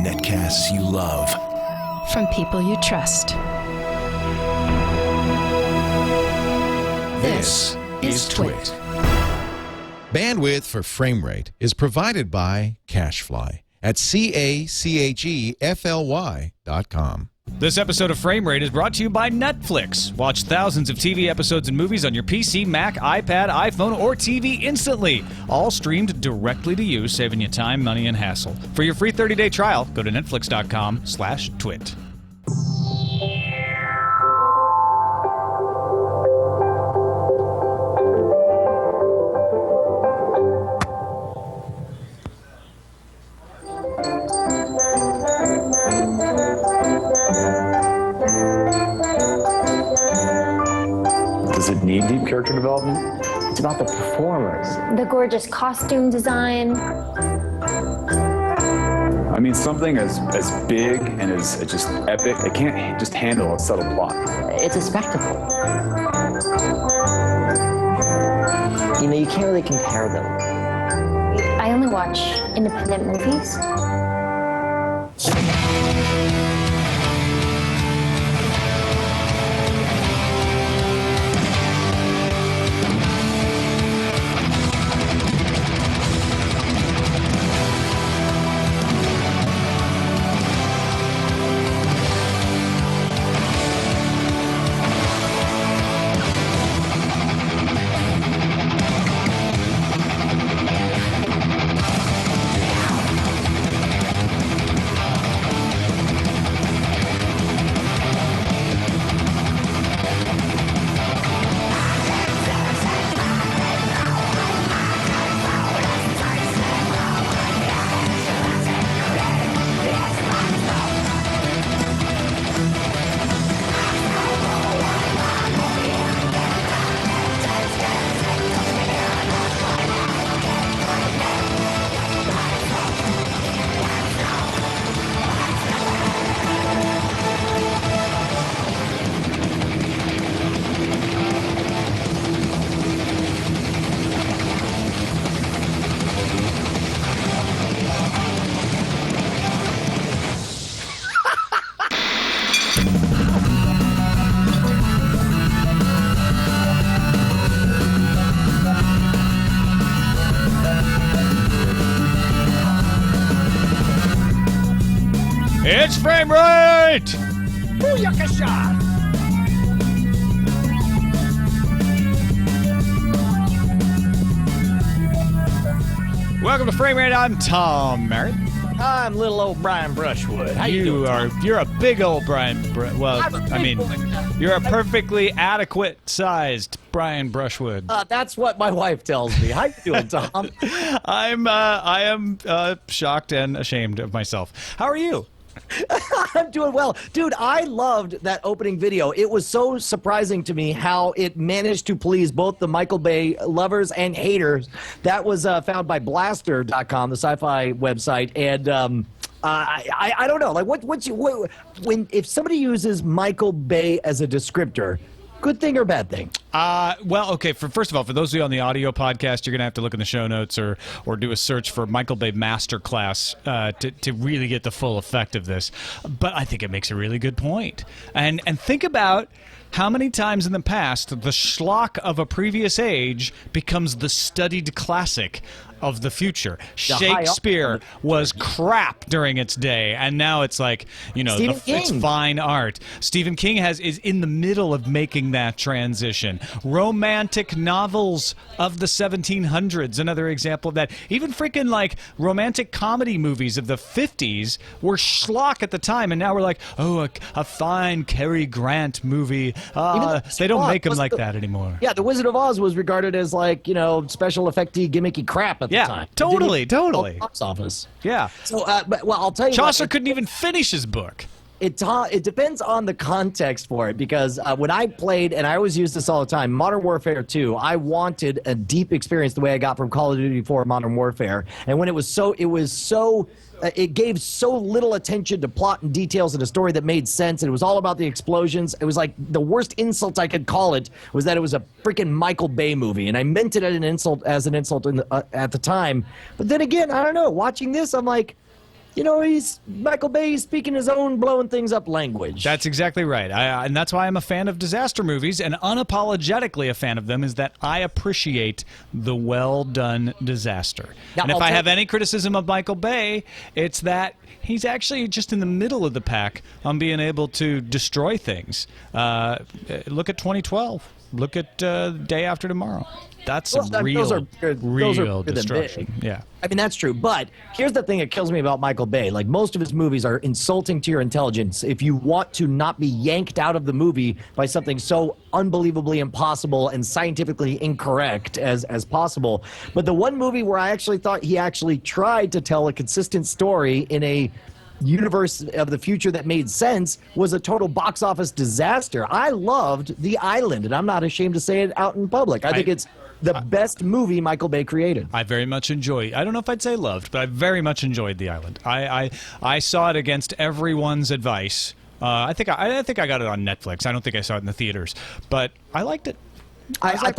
Netcasts you love. From people you trust. This is Twit. Bandwidth for frame rate is provided by CacheFly at CacheFly.com. This episode of Frame Rate is brought to you by Netflix. Watch thousands of TV episodes and movies on your PC, Mac, iPad, iPhone, or TV instantly. All streamed directly to you, saving you time, money, and hassle. For your free 30-day trial, go to netflix.com/twit. Does it need deep character development? It's about the performers. The gorgeous costume design. I mean, something as big and as just epic, it can't just handle a subtle plot. It's a spectacle. You know, you can't really compare them. I only watch independent movies. It's Frame Rate! Booyakasha! Welcome to Frame Rate. I'm Tom Merritt. I'm little old Brian Brushwood. How you doing? You're a big old Brian. You're a perfectly adequate-sized Brian Brushwood. That's what my wife tells me. How you doing, Tom? I am shocked and ashamed of myself. How are you? I'm doing well. Dude, I loved that opening video. It was so surprising to me how it managed to please both the Michael Bay lovers and haters. That was found by Blaster.com, the sci-fi website. And I don't know. Like, if somebody uses Michael Bay as a descriptor, good thing or bad thing? Well, okay. First of all, for those of you on the audio podcast, you're going to have to look in the show notes or do a search for Michael Bay Masterclass to really get the full effect of this. But I think it makes a really good point. And think about how many times in the past the schlock of a previous age becomes the studied classic of the future. Shakespeare was crap during its day, and now it's like, you know, it's fine art. Stephen King is in the middle of making that transition. Romantic novels of the 1700s, another example of that. Even freaking like romantic comedy movies of the 50s were schlock at the time, and now we're like, oh, a fine Cary Grant movie. They don't make them like that anymore. Yeah, The Wizard of Oz was regarded as like, you know, special effecty gimmicky crap at the time. Totally. Box office. Yeah. So, well, I'll tell you. Chaucer couldn't even finish his book. it depends on the context for it, because when I played, and I always use this all the time, Modern Warfare 2, I wanted a deep experience the way I got from Call of Duty 4 Modern Warfare. And when it gave so little attention to plot and details in a story that made sense, and it was all about the explosions. It was like the worst insult I could call it was that it was a freaking Michael Bay movie, and I meant it as an insult at the time. But then again, I don't know. Watching this, I'm like, he's Michael Bay. He's speaking his own blowing things up language. That's exactly right. And that's why I'm a fan of disaster movies, and unapologetically a fan of them, is that I appreciate the well-done disaster. Now, and if I have any criticism of Michael Bay, it's that he's actually just in the middle of the pack on being able to destroy things. Look at 2012. Look at Day After Tomorrow. That's real destruction. Yeah. I mean, that's true. But here's the thing that kills me about Michael Bay. Like, most of his movies are insulting to your intelligence if you want to not be yanked out of the movie by something so unbelievably impossible and scientifically incorrect as possible. But the one movie where I actually thought he actually tried to tell a consistent story in a universe of the future that made sense was a total box office disaster. I loved The Island, and I'm not ashamed to say it out in public. I think it's the best movie Michael Bay created. I very much enjoy. I don't know if I'd say loved, but I very much enjoyed The Island. I saw it against everyone's advice. I think I got it on Netflix. I don't think I saw it in the theaters, but I liked it. I was like,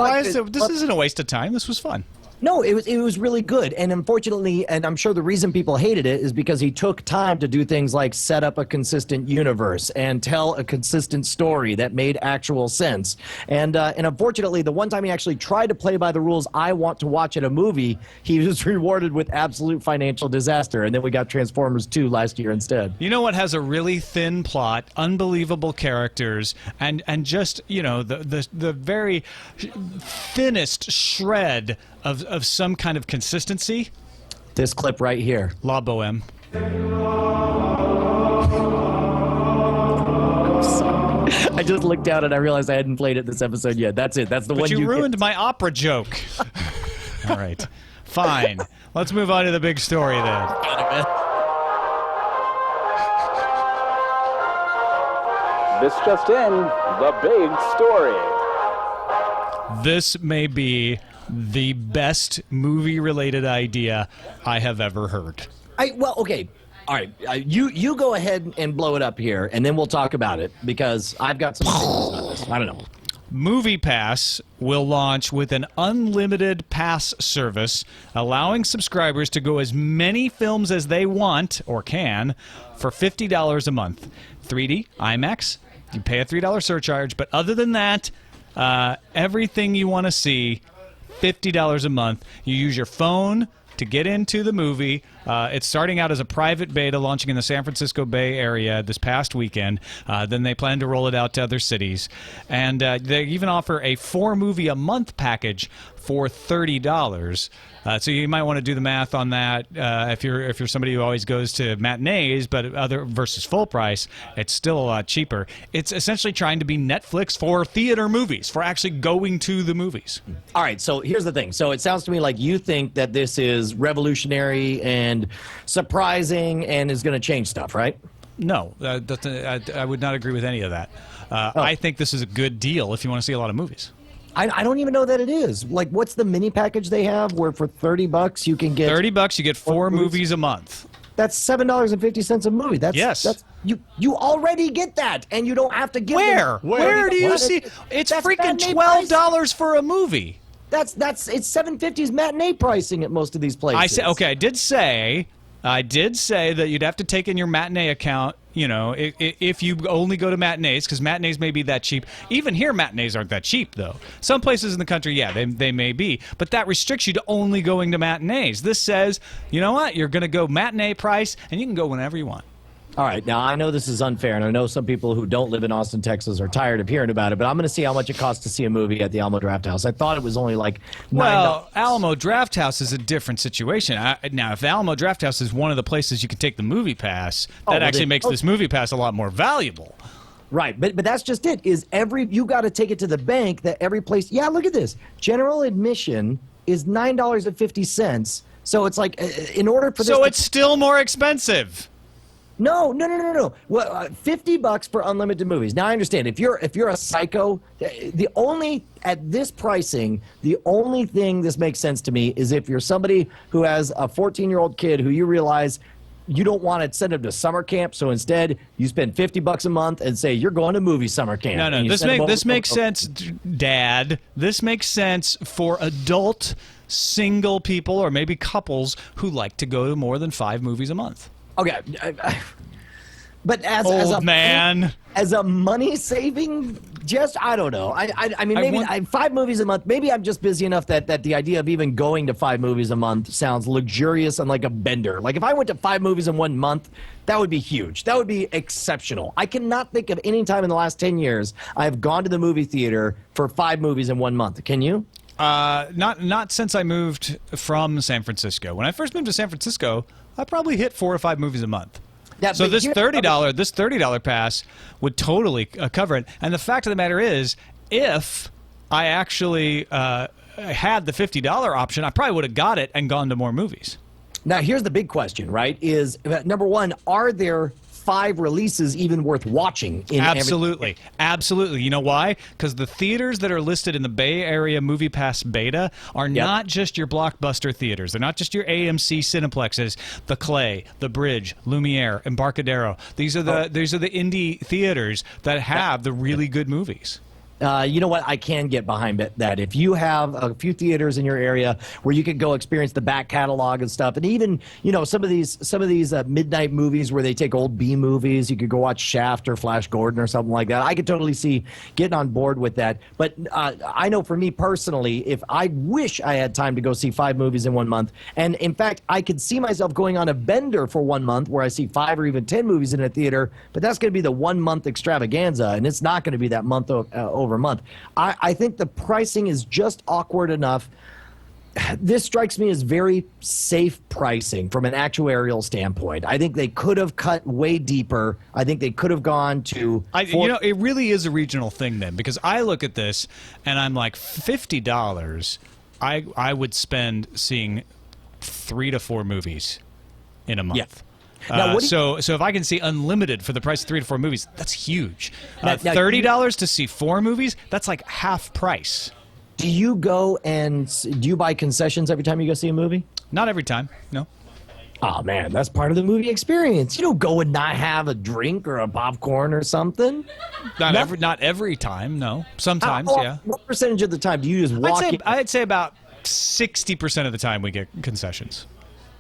this isn't a waste of time. This was fun. No, it was really good. And unfortunately, and I'm sure the reason people hated it is because he took time to do things like set up a consistent universe and tell a consistent story that made actual sense. And unfortunately, the one time he actually tried to play by the rules I want to watch at a movie, he was rewarded with absolute financial disaster. And then we got Transformers 2 last year instead. You know what has a really thin plot, unbelievable characters, and just, the very thinnest shred of some kind of consistency? This clip right here. La Boheme. I just looked down and I realized I hadn't played it this episode yet. That's it. That's the one you ruined my opera joke. All right. Fine. Let's move on to the big story then. This just in, the big story. This may be the best movie-related idea I have ever heard. Okay. All right. You go ahead and blow it up here, and then we'll talk about it, because I've got some opinions on this. I don't know. Movie Pass will launch with an unlimited pass service, allowing subscribers to go as many films as they want or can for $50 a month. 3D, IMAX, you pay a $3 surcharge, but other than that, everything you want to see, $50 a month. You use your phone to get into the movie. It's starting out as a private beta, launching in the San Francisco Bay Area this past weekend. Then they plan to roll it out to other cities. And they even offer a 4-movie-a-month package for $30. So you might want to do the math on that. If you're somebody who always goes to matinees, but other versus full price, it's still a lot cheaper. It's essentially trying to be Netflix for theater movies, for actually going to the movies. All right, so here's the thing. So it sounds to me like you think that this is revolutionary and surprising and is going to change stuff, right? No, I would not agree with any of that. I think this is a good deal if you want to see a lot of movies. I don't even know that it is. Like, what's the mini package they have where for $30 you can get $30 you get 4 movies a month. That's $7.50 a movie. That's you already get that, and you don't have to give Where do you see? It's freaking $12 for a movie. It's 750's matinee pricing at most of these places. I did say that you'd have to take in your matinee account. If you only go to matinees, because matinees may be that cheap. Even here, matinees aren't that cheap, though. Some places in the country, yeah, they may be. But that restricts you to only going to matinees. This says, you know what? You're going to go matinee price, and you can go whenever you want. All right. Now, I know this is unfair, and I know some people who don't live in Austin, Texas are tired of hearing about it, but I'm going to see how much it costs to see a movie at the Alamo Drafthouse. I thought it was only like $9. Well, Alamo Drafthouse is a different situation. Now, if Alamo Drafthouse is one of the places you can take the movie pass, that actually makes this movie pass a lot more valuable. Right, but that's just it. You got to take it to the bank that every place. Yeah, look at this. General admission is $9.50. So it's like in order for this. So it's still more expensive. No. Well, $50 for unlimited movies. Now I understand if you're a psycho, at this pricing, the only thing this makes sense to me is if you're somebody who has a 14-year-old kid who you realize you don't want to send him to summer camp, so instead you spend $50 a month and say you're going to movie summer camp. No. This makes sense, Dad. This makes sense for adult single people or maybe couples who like to go to more than 5 movies a month. Okay, but as a money saving, just I don't know. I mean, maybe 5 movies a month. Maybe I'm just busy enough that the idea of even going to 5 movies a month sounds luxurious and like a bender. Like if I went to 5 movies in 1 month, that would be huge. That would be exceptional. I cannot think of any time in the last 10 years I have gone to the movie theater for 5 movies in 1 month. Can you? Not since I moved from San Francisco. When I first moved to San Francisco, I probably hit 4 or 5 movies a month. Yeah, so this $30 pass would totally cover it. And the fact of the matter is, if I actually had the $50 option, I probably would have got it and gone to more movies. Now, here's the big question, right? Is number one, are there 5 releases even worth watching? Absolutely. You know why? Because the theaters that are listed in the Bay Area Movie Pass beta are not just your blockbuster theaters. They're not just your AMC Cineplexes, the Clay, the Bridge, Lumiere, Embarcadero. These are the indie theaters that have the really good movies. You know what? I can get behind that. If you have a few theaters in your area where you can go experience the back catalog and stuff, and even some of these midnight movies where they take old B movies, you could go watch Shaft or Flash Gordon or something like that. I could totally see getting on board with that. But I know for me personally, if I wish I had time to go see 5 movies in 1 month, and in fact, I could see myself going on a bender for 1 month where I see 5 or even 10 movies in a theater, but that's going to be the 1 month extravaganza, and it's not going to be that month over month. I think the pricing is just awkward enough. This strikes me as very safe pricing from an actuarial standpoint. I think they could have cut way deeper. I think they could have gone to... it really is a regional thing then, because I look at this and I'm like, $50, I would spend seeing 3 to 4 movies in a month. Yeah. So if I can see unlimited for the price of 3 to 4 movies, that's huge. $30 to see 4 movies, that's like half price. Do you buy concessions every time you go see a movie? Not every time, no. Oh man, that's part of the movie experience. You don't go and not have a drink or a popcorn or something. Not every time, no. Sometimes, yeah. What percentage of the time do you just walk in? I'd say about 60% of the time we get concessions.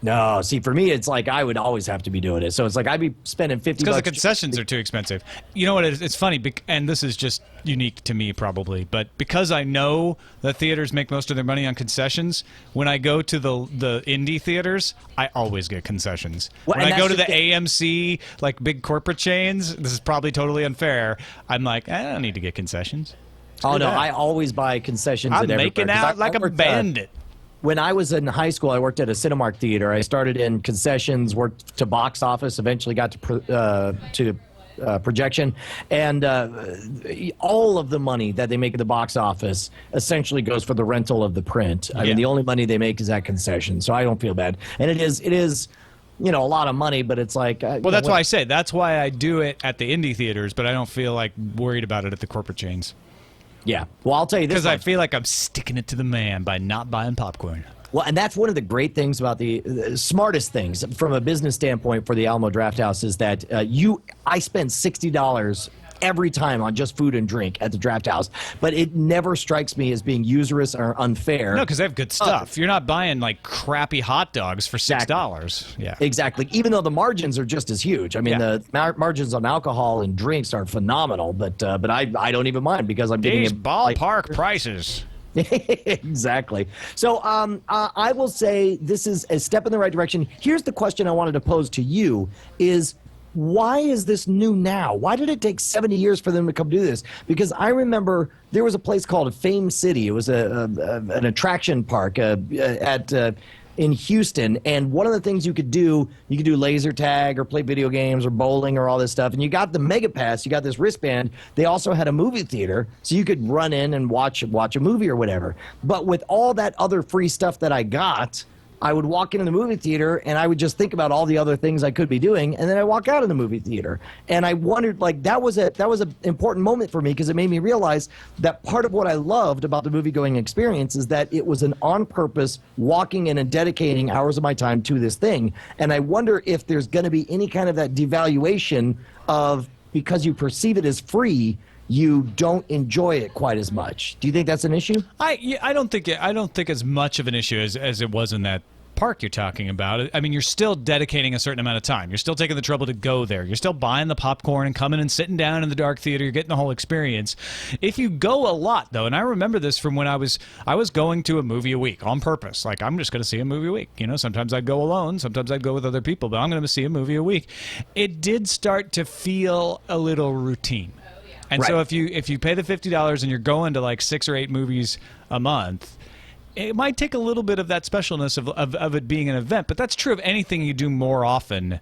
No, see, for me, it's like I would always have to be doing it. So it's like I'd be spending $50. Because the concessions are too expensive. You know what? It's funny, and this is just unique to me probably, but because I know that theaters make most of their money on concessions, when I go to the indie theaters, I always get concessions. When I go to the AMC, like big corporate chains, this is probably totally unfair, I'm like, I don't need to get concessions. Oh, no, I always buy concessions I'm at everywhere. making out like a bandit. When I was in high school, I worked at a Cinemark theater. I started in concessions, worked to box office, eventually got to projection, and all of the money that they make at the box office essentially goes for the rental of the print. I mean, the only money they make is at concession, so I don't feel bad. And it is a lot of money, but it's like well, that's why I say that's why I do it at the indie theaters, but I don't feel like worried about it at the corporate chains. Yeah. Well, I'll tell you this. Because I feel like I'm sticking it to the man by not buying popcorn. Well, and that's one of the great things about the smartest things from a business standpoint for the Alamo Drafthouse is that I spend $60 every time on just food and drink at the Drafthouse, but it never strikes me as being usurious or unfair. No, because they have good stuff. You're not buying like crappy hot dogs for $6. Yeah, exactly. Even though the margins are just as huge. I mean, the margins on alcohol and drinks are phenomenal, but I don't even mind because I'm getting these ballpark prices. Exactly. So I will say this is a step in the right direction. Here's the question I wanted to pose to you is, why is this new now? Why did it take 70 years for them to come do this? Because I remember there was a place called Fame City. It was an attraction park in Houston. And one of the things you could do laser tag or play video games or bowling or all this stuff. And you got the Mega Pass. You got this wristband. They also had a movie theater, so you could run in and watch a movie or whatever. But with all that other free stuff that I got, I would walk into the movie theater and I would just think about all the other things I could be doing, and then I walk out of the movie theater. And I wondered, like, that was an important moment for me because it made me realize that part of what I loved about the movie going experience is that it was an on purpose walking in and dedicating hours of my time to this thing. And I wonder if there's going to be any kind of that devaluation of, because you perceive it as free, you don't enjoy it quite as much. Do you think that's an issue? I don't think as much of an issue as it was in that park you're talking about. I mean, you're still dedicating a certain amount of time. You're still taking the trouble to go there. You're still buying the popcorn and coming and sitting down in the dark theater. You're getting the whole experience. If you go a lot, though, and I remember this from when I was going to a movie a week on purpose. Like, I'm just going to see a movie a week. You know, sometimes I'd go alone. Sometimes I'd go with other people, but I'm going to see a movie a week. It did start to feel a little routine. And right. So if you pay the $50 and you're going to like 6 or 8 movies a month, it might take a little bit of that specialness of it being an event. But that's true of anything you do more often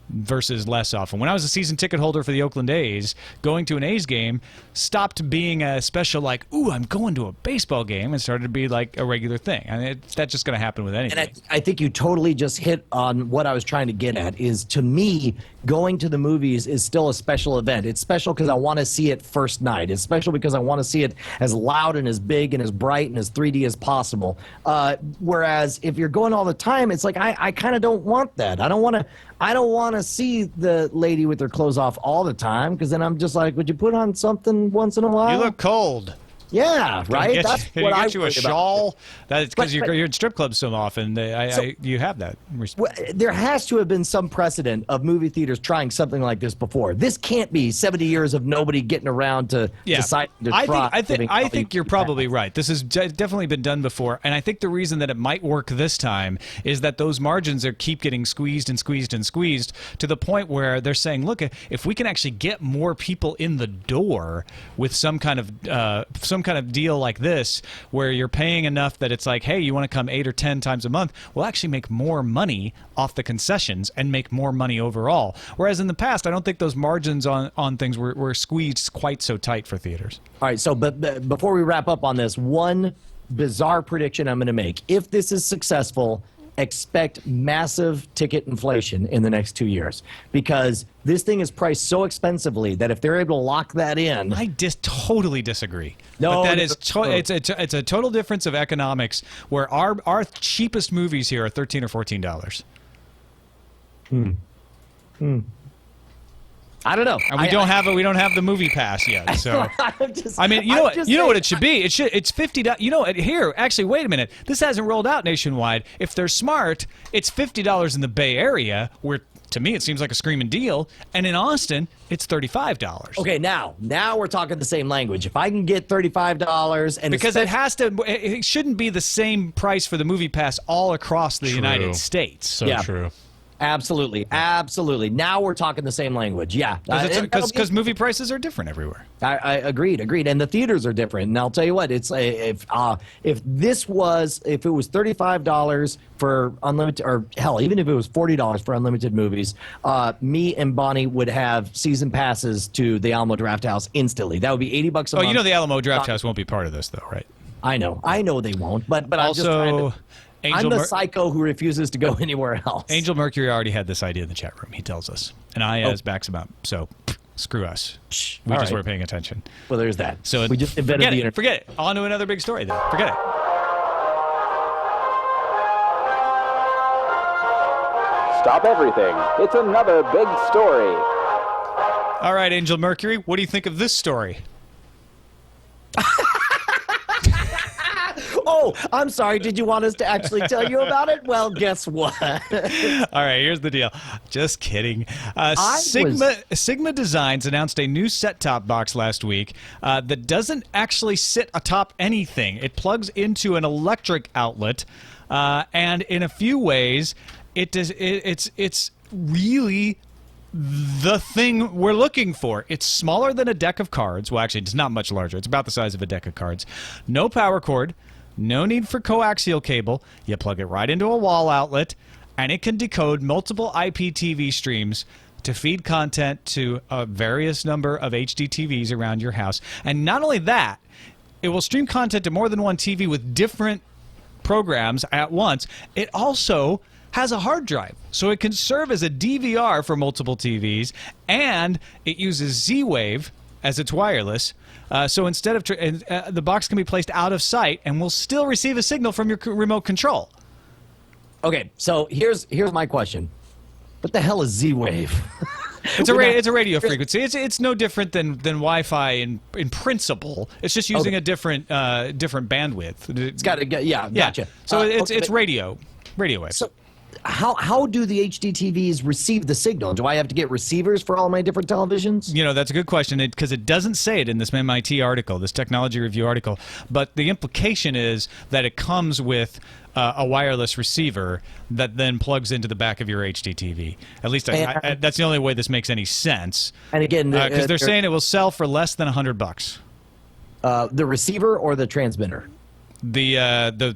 versus less often. When I was a season ticket holder for the Oakland A's, going to an A's game stopped being a special, like, ooh, I'm going to a baseball game, and started to be like a regular thing. I mean, that's just going to happen with anything. And I think you totally just hit on what I was trying to get at, is, to me, going to the movies is still a special event. It's special because I want to see it first night. It's special because I want to see it as loud and as big and as bright and as 3D as possible. Whereas if you're going all the time, it's like, I kind of don't want that. I don't want to see the lady with her clothes off all the time, because then I'm just like, would you put on something once in a while? You look cold. Yeah, right. That's what I get you a shawl. That's because you're in strip clubs so often. You have that. Well, there has to have been some precedent of movie theaters trying something like this before. This can't be 70 years of nobody getting around to decide to try. I think you're probably right. This has definitely been done before, and I think the reason that it might work this time is that those margins keep getting squeezed and squeezed and squeezed to the point where they're saying, look, if we can actually get more people in the door with some kind of deal like this, where you're paying enough that it's like, hey, you want to come 8 or 10 times a month, we'll actually make more money off the concessions and make more money overall. Whereas in the past, I don't think those margins on things were squeezed quite so tight for theaters. All right, so but before we wrap up on this, one bizarre prediction I'm going to make. If this is successful, expect massive ticket inflation in the next 2 years, because this thing is priced so expensively that if they're able to lock that in, I totally disagree. No, but that is it's a total difference of economics, where our cheapest movies here are $13 or $14. I don't know. And we don't have the movie pass yet. So I mean, you know what it should be? It's $50. You know what? Here, actually, wait a minute. This hasn't rolled out nationwide. If they're smart, it's $50 in the Bay Area, where to me it seems like a screaming deal, and in Austin it's $35. Okay, now we're talking the same language. If I can get $35, and because it shouldn't be the same price for the movie pass all across the United States. So true. Absolutely. Now we're talking the same language. Yeah, because movie prices are different everywhere. I agreed, and the theaters are different. And I'll tell you what, it's if it was $35 for unlimited, or hell, even if it was $40 for unlimited movies, me and Bonnie would have season passes to the Alamo Drafthouse instantly. That would be $80 a month. Oh, you know the Alamo Drafthouse won't be part of this, though, right? I know they won't. But also, I'm just trying to. I'm the psycho who refuses to go anywhere else. Angel Mercury already had this idea in the chat room. He tells us, and Ayaz backs him up. So screw us. We just weren't paying attention. Well, there's that. So we just invented the internet. Forget it. On to another big story, then. Forget it. Stop everything. It's another big story. All right, Angel Mercury, what do you think of this story? Oh, I'm sorry. Did you want us to actually tell you about it? Well, guess what? All right, here's the deal. Just kidding. Sigma Designs announced a new set-top box last week that doesn't actually sit atop anything. It plugs into an electric outlet, and in a few ways, it's really the thing we're looking for. It's smaller than a deck of cards. Well, actually, it's not much larger. It's about the size of a deck of cards. No power cord. No need for coaxial cable. You plug it right into a wall outlet, and it can decode multiple IPTV streams to feed content to a various number of HD TVs around your house. And not only that, it will stream content to more than one TV with different programs at once. It also has a hard drive, so it can serve as a DVR for multiple TVs, and it uses Z-Wave as its wireless. So instead of the box can be placed out of sight and will still receive a signal from your remote control. Okay, so here's my question. What the hell is Z-Wave? It's a radio frequency. It's no different than Wi-Fi in principle. It's just using a different bandwidth. It's got to get gotcha. So it's radio wave. So how do the HD TVs receive the signal? Do I have to get receivers for all my different televisions? You know, that's a good question because it doesn't say it in this MIT article, this technology review article. But the implication is that it comes with a wireless receiver that then plugs into the back of your HD TV. At least that's the only way this makes any sense. And again, because they're saying it will sell for less than $100. The receiver or the transmitter? The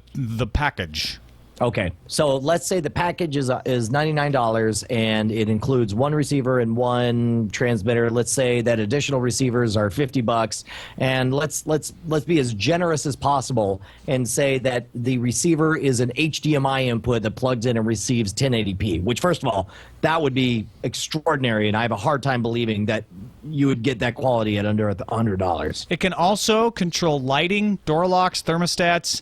package. Okay, so let's say the package is $99 and it includes one receiver and one transmitter. Let's say that additional receivers are $50, and let's be as generous as possible and say that the receiver is an HDMI input that plugs in and receives 1080p. Which, first of all, that would be extraordinary, and I have a hard time believing that you would get that quality at under $100. It can also control lighting, door locks, thermostats.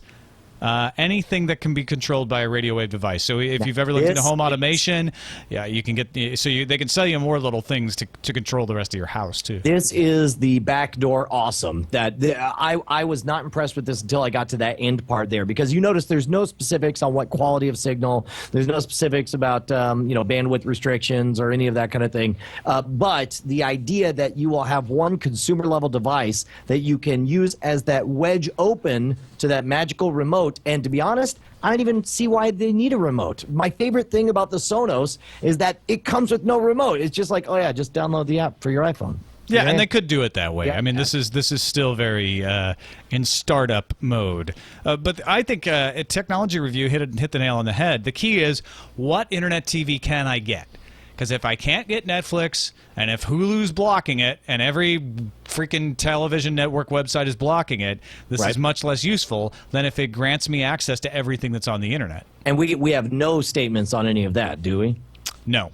Anything that can be controlled by a radio wave device. So if you've ever looked into home automation, you can get they can sell you more little things to control the rest of your house too. This is the backdoor awesome. I was not impressed with this until I got to that end part there, because you notice there's no specifics on what quality of signal. There's no specifics about bandwidth restrictions or any of that kind of thing. But the idea that you will have one consumer level device that you can use as that wedge open to that magical remote. And to be honest, I don't even see why they need a remote. My favorite thing about the Sonos is that it comes with no remote. It's just like, oh yeah, just download the app for your iPhone. Yeah, and they could do it that way. Yeah, I mean, this is still very in startup mode. But I think a technology review hit the nail on the head. The key is, what internet TV can I get? Because if I can't get Netflix, and if Hulu's blocking it, and every freaking television network website is blocking it, this is much less useful than if it grants me access to everything that's on the internet. And we have no statements on any of that, do we? No.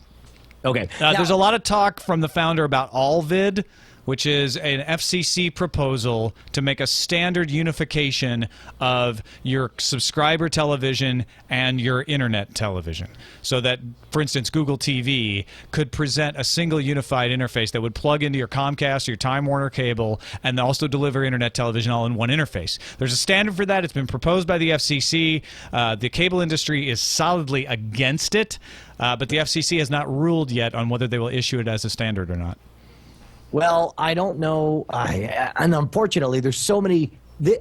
Okay. There's a lot of talk from the founder about Allvid, which is an FCC proposal to make a standard unification of your subscriber television and your internet television. So that, for instance, Google TV could present a single unified interface that would plug into your Comcast or your Time Warner cable and also deliver internet television all in one interface. There's a standard for that. It's been proposed by the FCC. The cable industry is solidly against it, but the FCC has not ruled yet on whether they will issue it as a standard or not. Well, I don't know. And unfortunately, there's so many.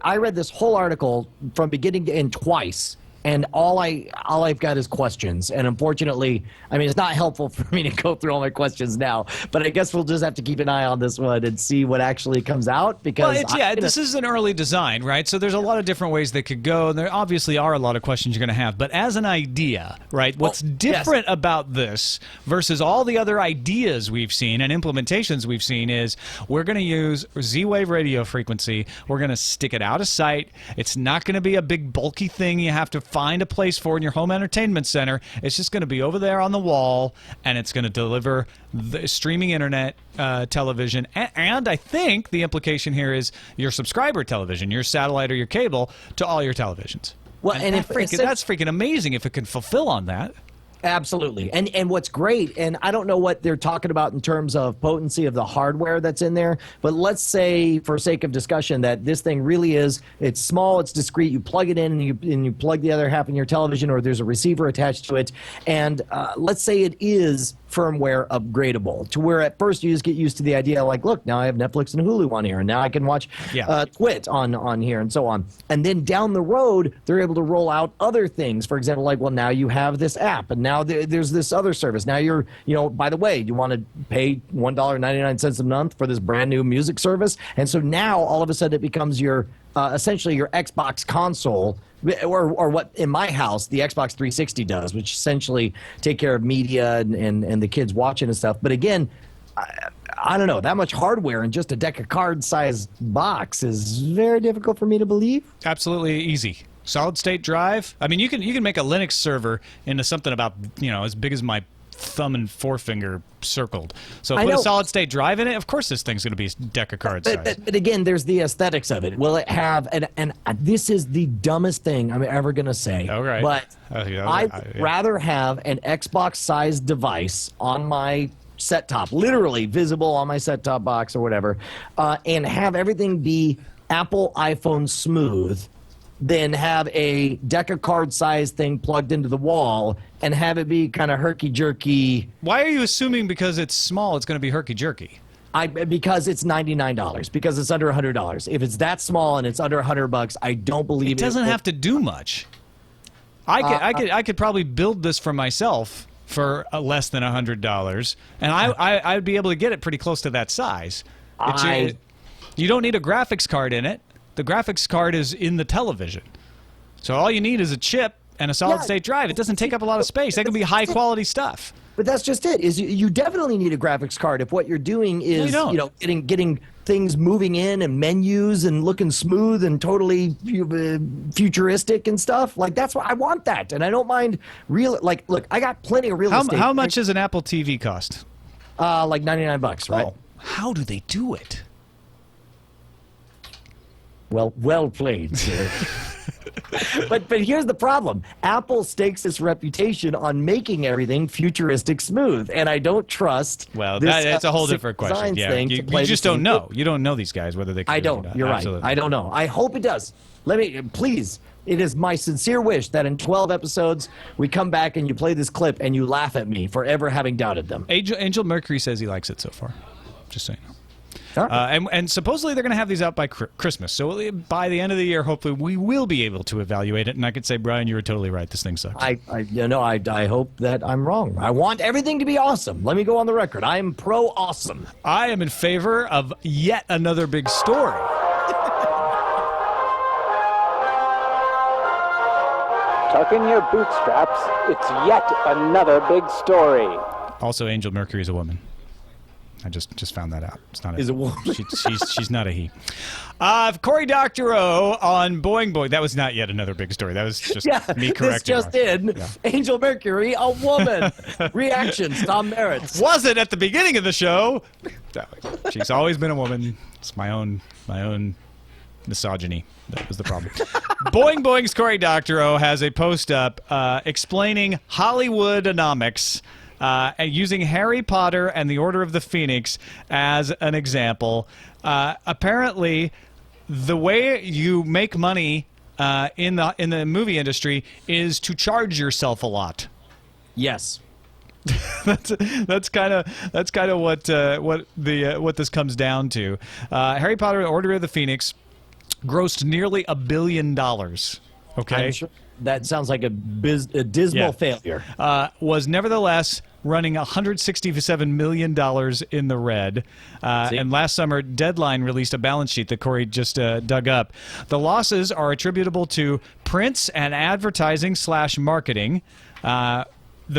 I read this whole article from beginning to end twice, and all I've got is questions. And unfortunately, I mean, it's not helpful for me to go through all my questions now. But I guess we'll just have to keep an eye on this one and see what actually comes out. Because this is an early design, right? So there's a lot of different ways they could go, and there obviously are a lot of questions you're going to have. But as an idea, right? What's different about this versus all the other ideas we've seen and implementations we've seen is we're going to use Z-Wave radio frequency. We're going to stick it out of sight. It's not going to be a big bulky thing you have to find a place for in your home entertainment center. It's just going to be over there on the wall, and it's going to deliver the streaming internet television. And I think the implication here is your subscriber television, your satellite or your cable, to all your televisions. Well, and that's freaking amazing if it can fulfill on that. Absolutely. And what's great, and I don't know what they're talking about in terms of potency of the hardware that's in there, but let's say, for sake of discussion, that this thing really it's small, it's discreet, you plug it in and you plug the other half in your television, or there's a receiver attached to it, and let's say it is firmware upgradable, to where at first you just get used to the idea, like, look, now I have Netflix and Hulu on here, and now I can watch Twit on here, and so on. And then down the road, they're able to roll out other things. For example, like, well, now you have this app, and now there's this other service. Now you're, by the way, you want to pay $1.99 a month for this brand new music service, and so now all of a sudden it becomes your essentially your Xbox console, or what in my house the Xbox 360 does, which essentially take care of media and the kids watching and stuff. But again, I don't know, that much hardware in just a deck of cards size box is very difficult for me to believe. Absolutely easy. Solid state drive. I mean, you can make a Linux server into something about as big as my thumb and forefinger circled. So put a solid state drive in it. Of course, this thing's going to be deck of cards size. But again, there's the aesthetics of it. Will it have? And this is the dumbest thing I'm ever going to say. Okay. But I'd rather have an Xbox-sized device on my set top, literally visible on my set top box or whatever, and have everything be Apple iPhone smooth, than have a deck of card size thing plugged into the wall and have it be kind of herky jerky. Why are you assuming because it's small it's going to be herky jerky? Because it's $99, because it's under $100. If it's that small and it's under $100, I don't believe it doesn't have to do much. I could probably build this for myself for less than $100, and I'd be able to get it pretty close to that size. You don't need a graphics card in it. The graphics card is in the television. So all you need is a chip and a solid-state drive. It doesn't take up a lot of space. That can be high-quality stuff. But that's just it. Is you definitely need a graphics card if what you're doing is getting things moving in and menus and looking smooth and totally futuristic and stuff. Like that's what I want that, and I don't mind real. Like, look, I got plenty of real estate. How much does an Apple TV cost? Like $99, right? Oh, how do they do it? Well played, sir. But here's the problem. Apple stakes its reputation on making everything futuristic smooth, and I don't trust. Well, that's a whole different question. Yeah, you just don't know. You don't know these guys whether they can. I don't. You're Absolutely. Right. I don't know. I hope it does. Please. It is my sincere wish that in 12 episodes we come back and you play this clip and you laugh at me for ever having doubted them. Angel Mercury says he likes it so far. Just so you know. Right. And supposedly they're going to have these out by Christmas. So by the end of the year, hopefully, we will be able to evaluate it. And I could say, Brian, you were totally right. This thing sucks. I hope that I'm wrong. I want everything to be awesome. Let me go on the record. I am pro-awesome. I am in favor of yet another big story. Tuck in your bootstraps. It's yet another big story. Also, Angel Mercury is a woman. I just found that out. It's not a woman. She's not a he. Cory Doctorow on Boing Boing. That was not yet another big story. That was just me correcting. This just in. Yeah. Angel Mercury, a woman. Reactions, Tom Merritt's. Was it at the beginning of the show? She's always been a woman. It's my own misogyny. That was the problem. Boing Boing's Cory Doctorow has a post up explaining Hollywoodonomics. Using Harry Potter and the Order of the Phoenix as an example. Apparently, the way you make money in the movie industry is to charge yourself a lot. Yes. that's kind of what this comes down to. Harry Potter and the Order of the Phoenix grossed nearly $1 billion. Okay. I'm sure that sounds like a dismal failure. Was nevertheless running $167 million in the red. And last summer, Deadline released a balance sheet that Cory just dug up. The losses are attributable to prints and advertising/marketing. The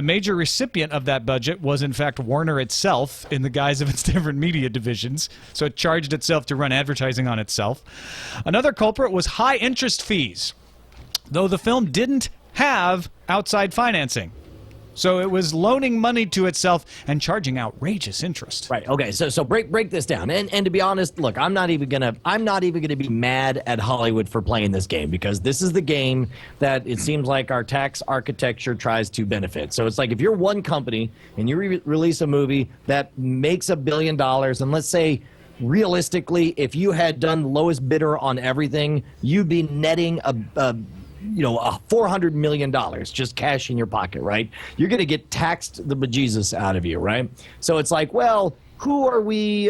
major recipient of that budget was, in fact, Warner itself in the guise of its different media divisions. So it charged itself to run advertising on itself. Another culprit was high interest fees, though the film didn't have outside financing. So it was loaning money to itself and charging outrageous interest. Right. Okay. So break this down. And to be honest, look, I'm not even gonna be mad at Hollywood for playing this game, because this is the game that it seems like our tax architecture tries to benefit. So it's like if you're one company and you release a movie that makes $1 billion, and let's say realistically, if you had done lowest bidder on everything, you'd be netting a $400 million just cash in your pocket, right? You're going to get taxed the bejesus out of you, right? So it's like, well, who are we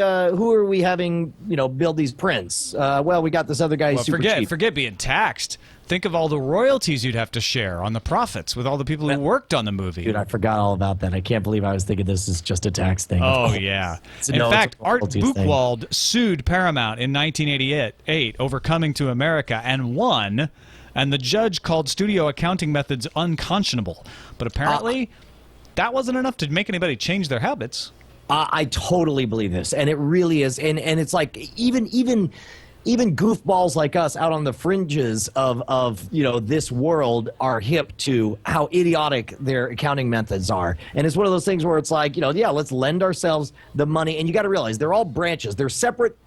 having, build these prints? Well, we got this other guy super cheap. Forget being taxed. Think of all the royalties you'd have to share on the profits with all the people who worked on the movie. Dude, I forgot all about that. I can't believe I was thinking this is just a tax thing. Oh, yeah. In fact, Art Buchwald sued Paramount in 1988 over Coming to America and won. And the judge called studio accounting methods unconscionable. But apparently, that wasn't enough to make anybody change their habits. I totally believe this, and it really is. And it's like even even goofballs like us out on the fringes of this world are hip to how idiotic their accounting methods are. And it's one of those things where it's like, let's lend ourselves the money. And you got to realize they're all branches. They're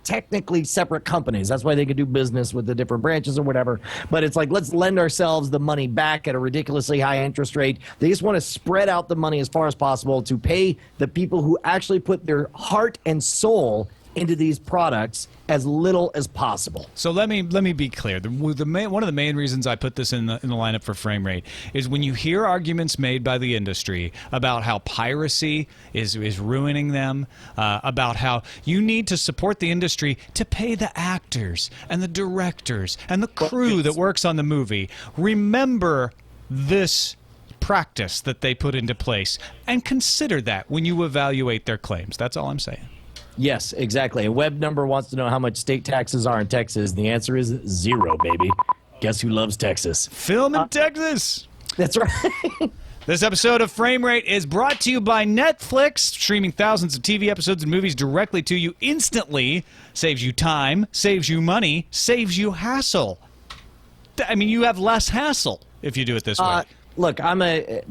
technically separate companies. That's why they can do business with the different branches or whatever. But it's like, let's lend ourselves the money back at a ridiculously high interest rate. They just want to spread out the money as far as possible to pay the people who actually put their heart and soul into these products as little as possible. So let me be clear. One of the main reasons I put this in the lineup for Frame Rate is when you hear arguments made by the industry about how piracy is ruining them, about how you need to support the industry to pay the actors and the directors and the crew that works on the movie. Remember this practice that they put into place and consider that when you evaluate their claims. That's all I'm saying. Yes, exactly. And Web Number wants to know how much state taxes are in Texas. And the answer is 0, baby. Guess who loves Texas? Film in Texas. That's right. This episode of Frame Rate is brought to you by Netflix, streaming thousands of TV episodes and movies directly to you instantly. Saves you time, saves you money, saves you hassle. I mean, you have less hassle if you do it this way. Look,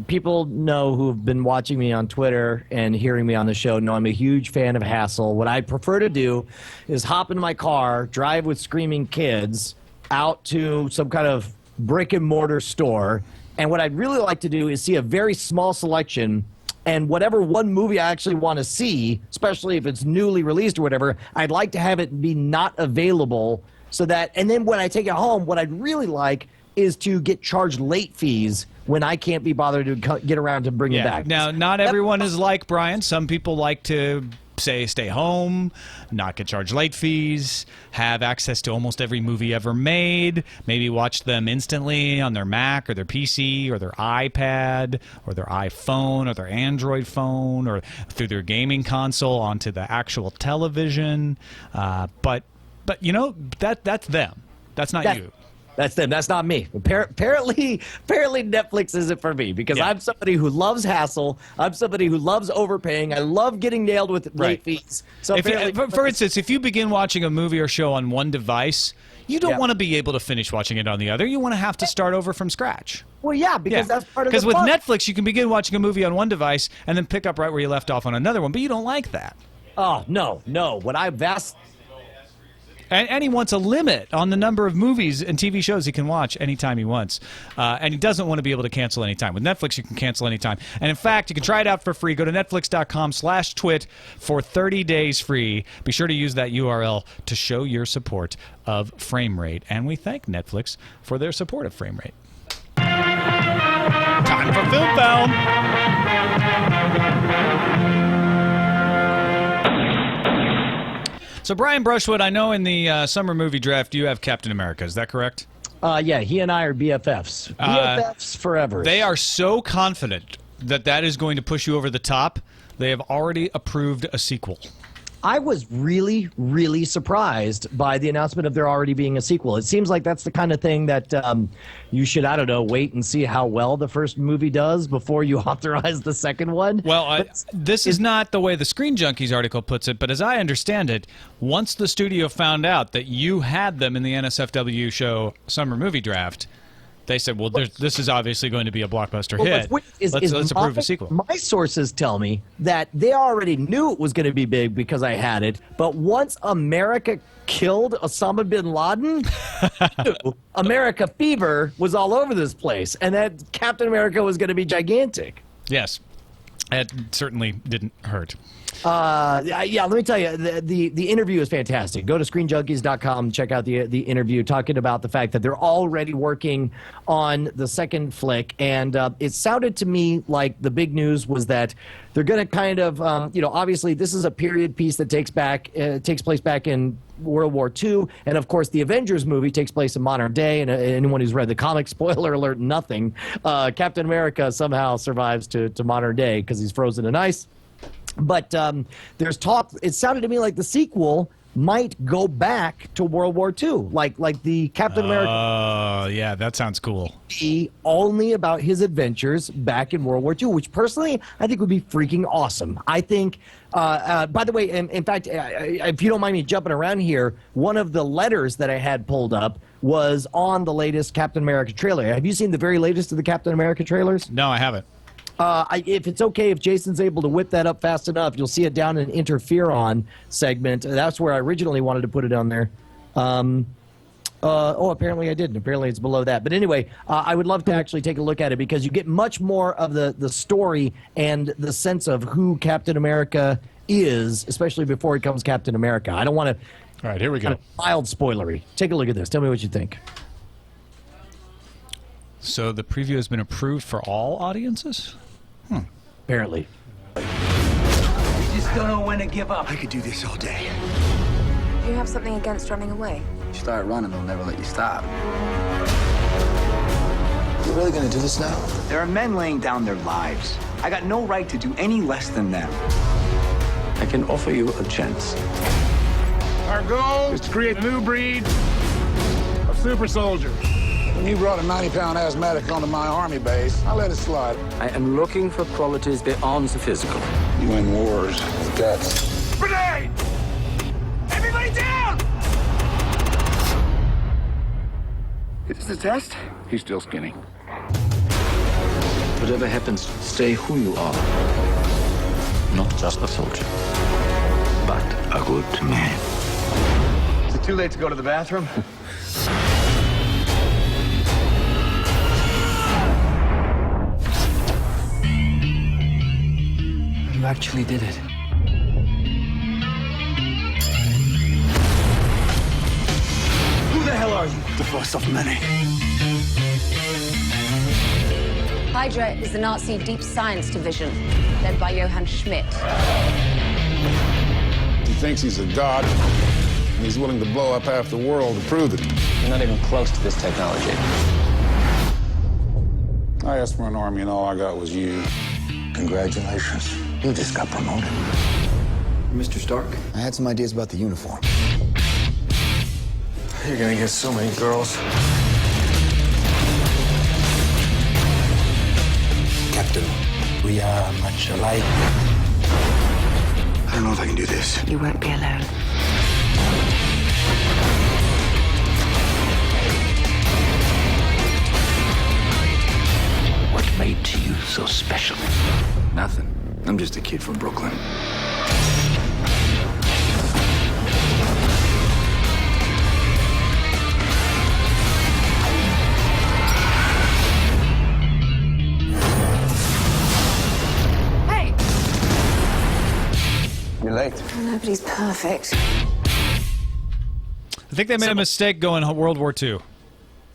people know who've been watching me on Twitter and hearing me on the show know I'm a huge fan of hassle. What I prefer to do is hop in my car, drive with screaming kids out to some kind of brick and mortar store. And what I'd really like to do is see a very small selection, and whatever one movie I actually want to see, especially if it's newly released or whatever, I'd like to have it be not available so that, and then when I take it home, what I'd really like is to get charged late fees when I can't be bothered to get around to bring it back. Now, not everyone is like Brian. Some people like to stay home, not get charged late fees, have access to almost every movie ever made, maybe watch them instantly on their Mac or their PC or their iPad or their iPhone or their Android phone or through their gaming console onto the actual television. But that's them. That's not you. That's them. That's not me. Apparently Netflix isn't for me because I'm somebody who loves hassle. I'm somebody who loves overpaying. I love getting nailed with late fees. So for instance, if you begin watching a movie or show on one device, you don't want to be able to finish watching it on the other. You want to have to start over from scratch. Well, yeah, because that's part of the Because with fun. Netflix, you can begin watching a movie on one device and then pick up right where you left off on another one, but you don't like that. Oh, no. What I've And he wants a limit on the number of movies and TV shows he can watch anytime he wants. And he doesn't want to be able to cancel anytime. With Netflix, you can cancel anytime. And in fact, you can try it out for free. Go to netflix.com/twit for 30 days free. Be sure to use that URL to show your support of Frame Rate. And we thank Netflix for their support of Frame Rate. Time for Film Found. So, Brian Brushwood, I know in the summer movie draft you have Captain America. Is that correct? Yeah, he and I are BFFs. BFFs forever. They are so confident that is going to push you over the top, they have already approved a sequel. I was really, really surprised by the announcement of there already being a sequel. It seems like that's the kind of thing that you should, wait and see how well the first movie does before you authorize the second one. Well, this is not the way the Screen Junkies article puts it, but as I understand it, once the studio found out that you had them in the NSFW show Summer Movie Draft, they said, well, this is obviously going to be a blockbuster hit. Let's approve a sequel. My sources tell me that they already knew it was going to be big because I had it, but once America killed Osama bin Laden, America fever was all over this place, and that Captain America was going to be gigantic. Yes. It certainly didn't hurt. Let me tell you, the interview is fantastic. Go to screenjunkies.com, check out the interview talking about the fact that they're already working on the second flick. And it sounded to me like the big news was that they're going to kind of, obviously this is a period piece that takes place back in World War II. And of course, the Avengers movie takes place in modern day. And anyone who's read the comic, spoiler alert, nothing. Captain America somehow survives to modern day because he's frozen in ice. But there's talk. It sounded to me like the sequel might go back to World War II, like the Captain America. Oh, yeah, that sounds cool. Be only about his adventures back in World War II, which personally I think would be freaking awesome. I think, by the way, in fact, if you don't mind me jumping around here, one of the letters that I had pulled up was on the latest Captain America trailer. Have you seen the very latest of the Captain America trailers? No, I haven't. If it's okay, if Jason's able to whip that up fast enough, you'll see it down in Interferon segment. That's where I originally wanted to put it on there. Apparently I didn't. Apparently it's below that. But anyway, I would love to actually take a look at it because you get much more of the story and the sense of who Captain America is, especially before he becomes Captain America. I don't want to... All right, here we go. Mild spoilery. Take a look at this. Tell me what you think. So the preview has been approved for all audiences? Apparently. You just don't know when to give up. I could do this all day. Do you have something against running away? You start running, they'll never let you stop. You really gonna do this now? There are men laying down their lives. I got no right to do any less than them. I can offer you a chance. Our goal is to create a new breed of super soldiers. When you brought a 90-pound asthmatic onto my army base, I let it slide. I am looking for qualities beyond the physical. You win wars with guts. Grenade! Everybody down! Is this a test? He's still skinny. Whatever happens, stay who you are. Not just a soldier, but a good man. Is it too late to go to the bathroom? You actually did it. Who the hell are you? The voice of many. Hydra is the Nazi Deep Science Division, led by Johann Schmidt. He thinks he's a god, and he's willing to blow up half the world to prove it. You're not even close to this technology. I asked for an army, and all I got was you. Congratulations. You just got promoted. Mr. Stark? I had some ideas about the uniform. You're gonna get so many girls. Captain, we are much alike. I don't know if I can do this. You won't be alone. What made you so special? Nothing. I'm just a kid from Brooklyn. Hey! You're late. Nobody's perfect. I think they made a mistake going World War II.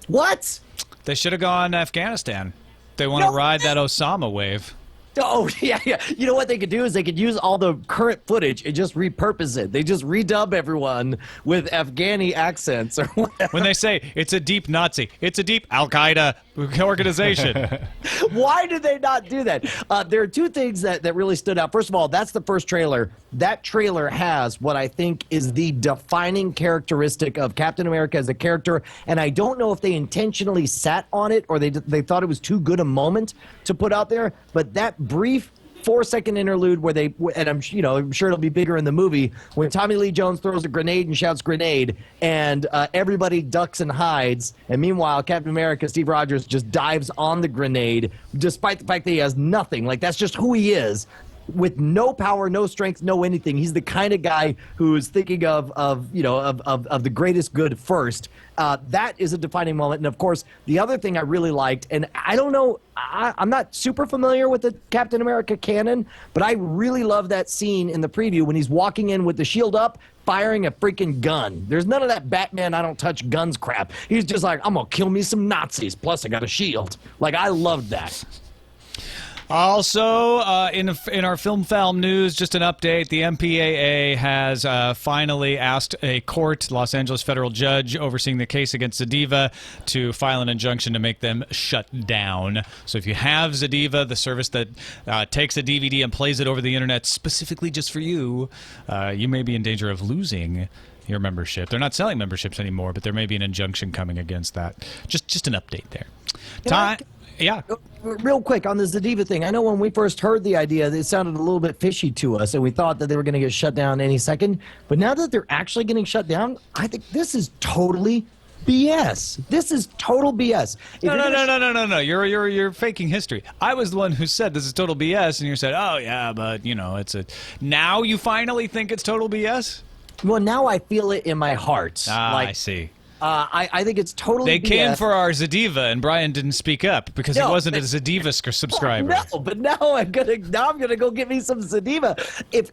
What? They should have gone Afghanistan. They want to ride that Osama wave. Oh, yeah. You know what they could do is they could use all the current footage and just repurpose it. They just redub everyone with Afghani accents or whatever. When they say it's a deep Nazi, it's a deep Al-Qaeda organization. Why did they not do that? There are two things that really stood out. First of all, that's the first trailer. That trailer has what I think is the defining characteristic of Captain America as a character, and I don't know if they intentionally sat on it or they thought it was too good a moment to put out there, but that brief 4-second interlude where they, and I'm sure it'll be bigger in the movie, when Tommy Lee Jones throws a grenade and shouts grenade, and everybody ducks and hides, and meanwhile Captain America, Steve Rogers, just dives on the grenade despite the fact that he has nothing. Like, that's just who he is. With no power, no strength, no anything. He's the kind of guy who's thinking of the greatest good first. That is a defining moment. And of course, the other thing I really liked, and I don't know, I'm not super familiar with the Captain America canon, but I really love that scene in the preview when he's walking in with the shield up, firing a freaking gun. There's none of that Batman, I don't touch guns crap. He's just like, I'm going to kill me some Nazis, plus I got a shield. Like, I loved that. Also, in our film news, just an update. The MPAA has finally asked a court, Los Angeles federal judge overseeing the case against Zediva, to file an injunction to make them shut down. So if you have Zediva, the service that takes a DVD and plays it over the internet specifically just for you, you may be in danger of losing your membership. They're not selling memberships anymore, but there may be an injunction coming against that. Just an update there. Yeah. Real quick on the Zediva thing. I know when we first heard the idea, it sounded a little bit fishy to us, and we thought that they were going to get shut down any second. But now that they're actually getting shut down, I think this is totally BS. This is total BS. No. You're faking history. I was the one who said this is total BS, and you said, oh, yeah, but, it's a... Now you finally think it's total BS? Well, now I feel it in my heart. I see. I think it's totally BS. They came for our Zediva, and Brian didn't speak up because he wasn't a Zediva subscriber. No, but now I'm gonna go get me some Zediva.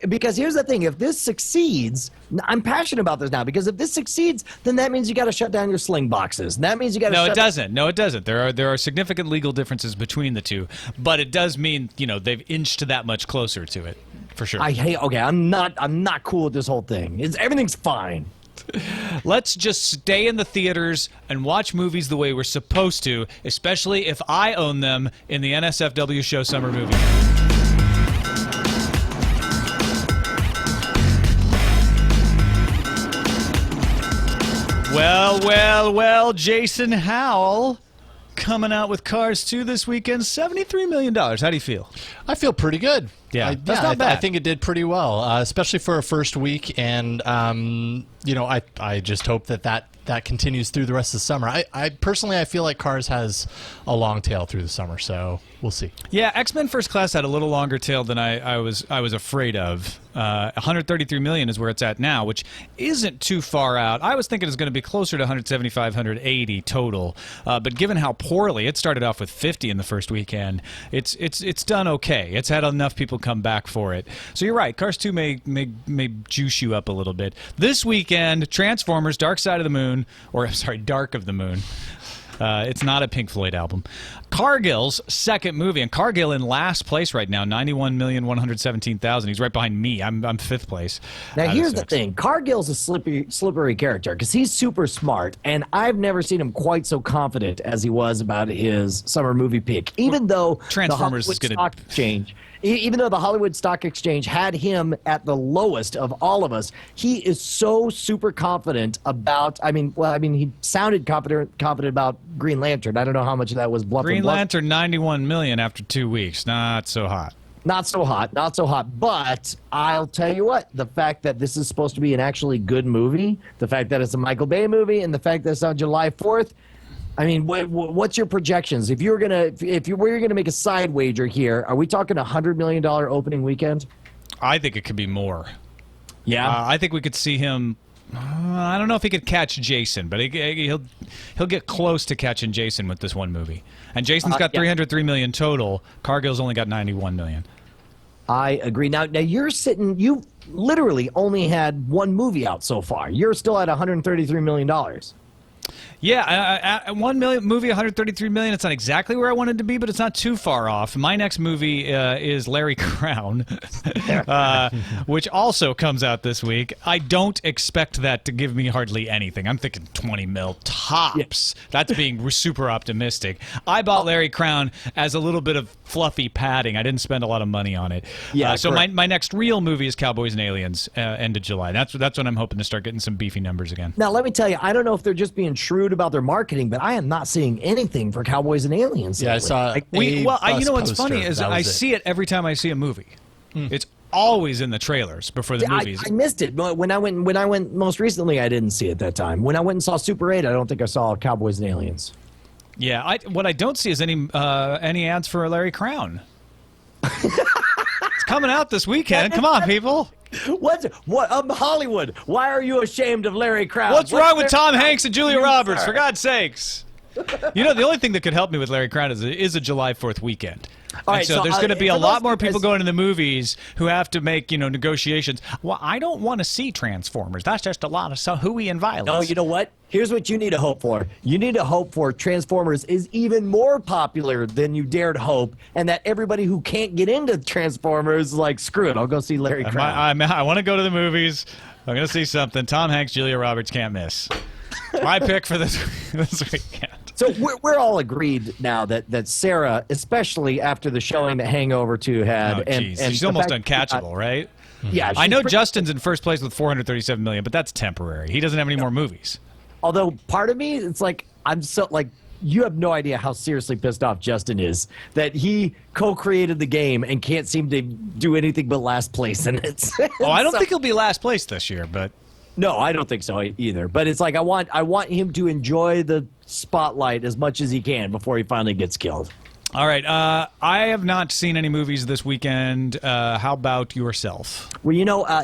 Because here's the thing: if this succeeds, I'm passionate about this now. Because if this succeeds, then that means you got to shut down your sling boxes. And that means you got to. No, it doesn't. No, it doesn't. There are significant legal differences between the two, but it does mean they've inched that much closer to it, for sure. Okay, I'm not cool with this whole thing. Everything's fine. Let's just stay in the theaters and watch movies the way we're supposed to, especially if I own them in the NSFW show summer movie. Well, Jason Howell coming out with Cars 2 this weekend, $73 million. How do you feel? I feel pretty good. Yeah, that's not bad. I think it did pretty well, especially for a first week. And, I just hope that continues through the rest of the summer. I personally feel like Cars has a long tail through the summer, so we'll see. Yeah, X-Men First Class had a little longer tail than I was afraid of. 133 million is where it's at now, which isn't too far out. I was thinking it's going to be closer to 175, 180 total. But given how poorly it started off with 50 in the first weekend, it's done okay. It's had enough people come back for it. So you're right. Cars 2 may juice you up a little bit. This weekend, Transformers: Dark Side of the Moon, Dark of the Moon. It's not a Pink Floyd album. Cargill's second movie, and Cargill in last place right now, 91,117,000. He's right behind me. I'm fifth place. Now here's the thing: Cargill's a slippery character because he's super smart, and I've never seen him quite so confident as he was about his summer movie pick. Even though Transformers is going to even though the Hollywood Stock Exchange had him at the lowest of all of us, he is so super confident about. He sounded confident about Green Lantern. I don't know how much of that was bluff. Green Lantern, 91 million after 2 weeks. Not so hot. Not so hot. But I'll tell you what: the fact that this is supposed to be an actually good movie, the fact that it's a Michael Bay movie, and the fact that it's on July 4th. I mean, what's your projections? If you were gonna make a side wager here, are we talking $100 million opening weekend? I think it could be more. Yeah, I think we could see him. I don't know if he could catch Jason, but he'll get close to catching Jason with this one movie. And Jason's got 303 million total. Cargill's only got 91 million. I agree. Now you've literally only had one movie out so far. You're still at $133 million. Yeah, movie, 133 million. It's not exactly where I wanted to be, but it's not too far off. My next movie is Larry Crown, which also comes out this week. I don't expect that to give me hardly anything. I'm thinking 20 mil tops. Yeah. That's being super optimistic. I bought Larry Crown as a little bit of fluffy padding. I didn't spend a lot of money on it. Yeah. So my next real movie is Cowboys and Aliens, end of July. That's when I'm hoping to start getting some beefy numbers again. Now let me tell you, I don't know if they're just being shrewd about their marketing, but I am not seeing anything for Cowboys and Aliens. Yeah, I saw. You know what's funny is I see it every time I see a movie. It's always in the trailers before the movies. I missed it. When I went most recently, I didn't see it that time. When I went and saw Super 8, I don't think I saw Cowboys and Aliens. Yeah, what I don't see is any ads for Larry Crown. It's coming out this weekend. Come on, people. What Hollywood? Why are you ashamed of Larry Crown? What's wrong with Tom Hanks and Julia Roberts? For God's sakes! The only thing that could help me with Larry Crown is a July 4th weekend. All right, so there's going to be a lot more people going to the movies who have to make negotiations. Well, I don't want to see Transformers. That's just a lot of hooey and violence. No, you know what? Here's what you need to hope for. You need to hope for Transformers is even more popular than you dared hope, and that everybody who can't get into Transformers is like, screw it, I'll go see Larry Crown. I want to go to the movies. I'm going to see something. Tom Hanks, Julia Roberts, can't miss. My pick for this weekend. So we're all agreed now that Sarah, especially after the showing that Hangover 2 had, she's almost uncatchable, right? Yeah, I know Justin's in first place with 437 million, but that's temporary. He doesn't have any more movies. Although part of me, it's like I'm so like you have no idea how seriously pissed off Justin is that he co-created the game and can't seem to do anything but last place in it. Oh, I don't think he'll be last place this year, but no, I don't think so either. But it's like I want him to enjoy the spotlight as much as he can before he finally gets killed. All right. I have not seen any movies this weekend. How about yourself? Well,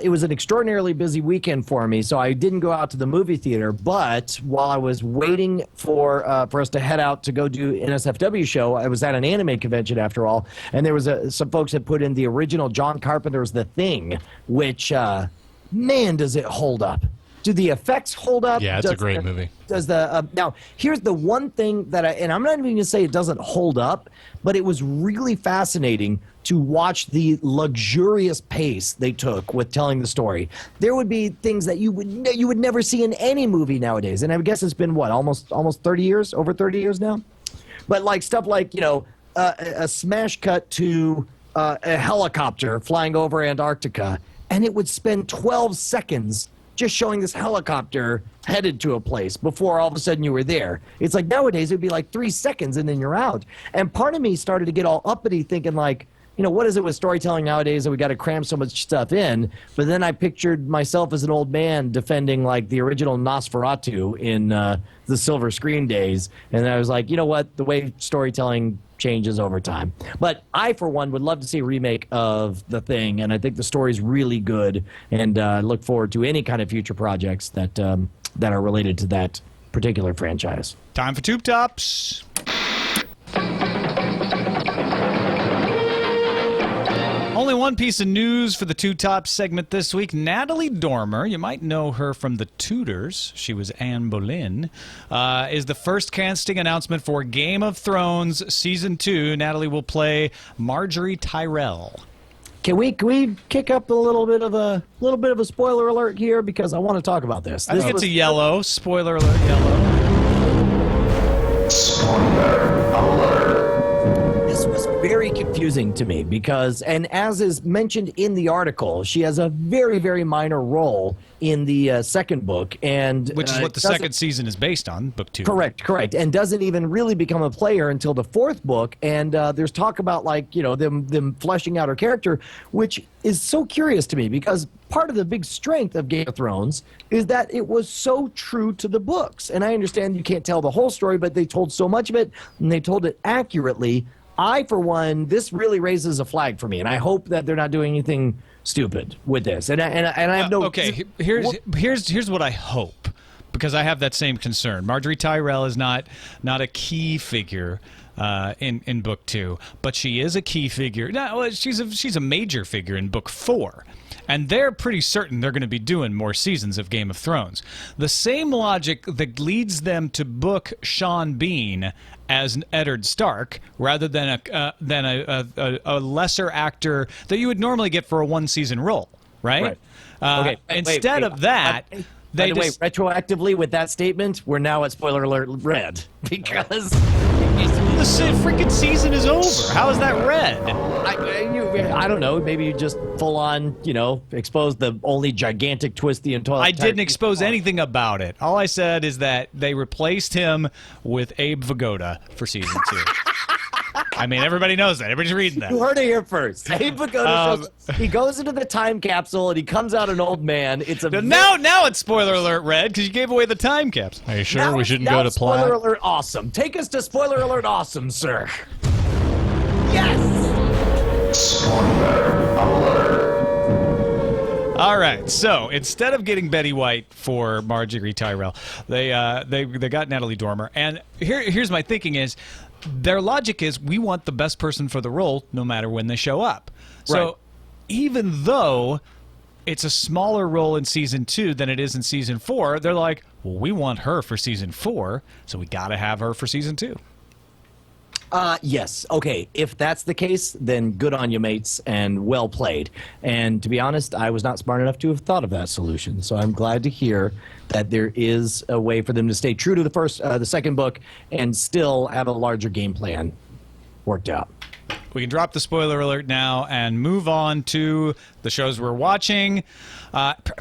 it was an extraordinarily busy weekend for me, so I didn't go out to the movie theater. But while I was waiting for us to head out to go do an NSFW show, I was at an anime convention after all, and there was some folks that put in the original John Carpenter's The Thing, which, man, does it hold up. Do the effects hold up? Yeah, it's a great movie. Does the now? Here's the one thing that and I'm not even going to say it doesn't hold up, but it was really fascinating to watch the luxurious pace they took with telling the story. There would be things that you would never see in any movie nowadays, and I guess it's been what almost 30 years, over 30 years now. But like stuff like a smash cut to a helicopter flying over Antarctica, and it would spend 12 seconds just showing this helicopter headed to a place before all of a sudden you were there. It's like nowadays it would be like 3 seconds and then you're out. And part of me started to get all uppity thinking like, what is it with storytelling nowadays that we got to cram so much stuff in? But then I pictured myself as an old man defending like the original Nosferatu in the silver screen days. And I was like, you know what? The way storytelling changes over time. But I, for one, would love to see a remake of The Thing. And I think the story's really good. And look forward to any kind of future projects that are related to that particular franchise. Time for Tube Tops. Only one piece of news for the Two Tops segment this week. Natalie Dormer, you might know her from The Tudors. She was Anne Boleyn. Is the first casting announcement for Game of Thrones Season 2. Natalie will play Marjorie Tyrell. Can we kick up a little bit of a spoiler alert here because I want to talk about this. I think it's a yellow. Spoiler alert, yellow. Spoiler alert. This was very confusing to me because, and as is mentioned in the article, she has a very, very minor role in the second book, and which is what the second season is based on, book 2. Correct, and doesn't even really become a player until the fourth book. And there's talk about them fleshing out her character, which is so curious to me because part of the big strength of Game of Thrones is that it was so true to the books. And I understand you can't tell the whole story, but they told so much of it, and they told it accurately. I, for one, this really raises a flag for me, and I hope that they're not doing anything stupid with this. And I have no. Okay, here's what I hope, because I have that same concern. Marjorie Tyrell is not a key figure in book 2, but she is a key figure. No, she's a major figure in book 4. And they're pretty certain they're going to be doing more seasons of Game of Thrones. The same logic that leads them to book Sean Bean as Eddard Stark rather than a lesser actor that you would normally get for a one-season role, right? Okay. Instead of that, by the way, retroactively with that statement, we're now at spoiler alert red because the freaking season is over. How is that red? I don't know. Maybe you just full on, expose the only gigantic twist the entire. I didn't expose anything about it. All I said is that they replaced him with Abe Vigoda for season 2. I mean, everybody knows that. Everybody's reading that. You heard it here first. Abe Vigoda he goes into the time capsule and he comes out an old man. It's a now it's spoiler alert red because you gave away the time capsule. Are you sure we shouldn't go to plot? Spoiler alert awesome. Take us to spoiler alert awesome, sir. Yes. Spoiler alert. All right, so instead of getting Betty White for Marjorie Tyrell, they got Natalie Dormer. And here's my thinking is, their logic is we want the best person for the role no matter when they show up. So even though it's a smaller role in season 2 than it is in season 4, they're like, well, we want her for season 4, so we got to have her for season 2. Yes. Okay. If that's the case, then good on you, mates, and well played. And to be honest, I was not smart enough to have thought of that solution. So I'm glad to hear that there is a way for them to stay true to the second book, and still have a larger game plan worked out. we can drop the spoiler alert now and move on to the shows we're watching.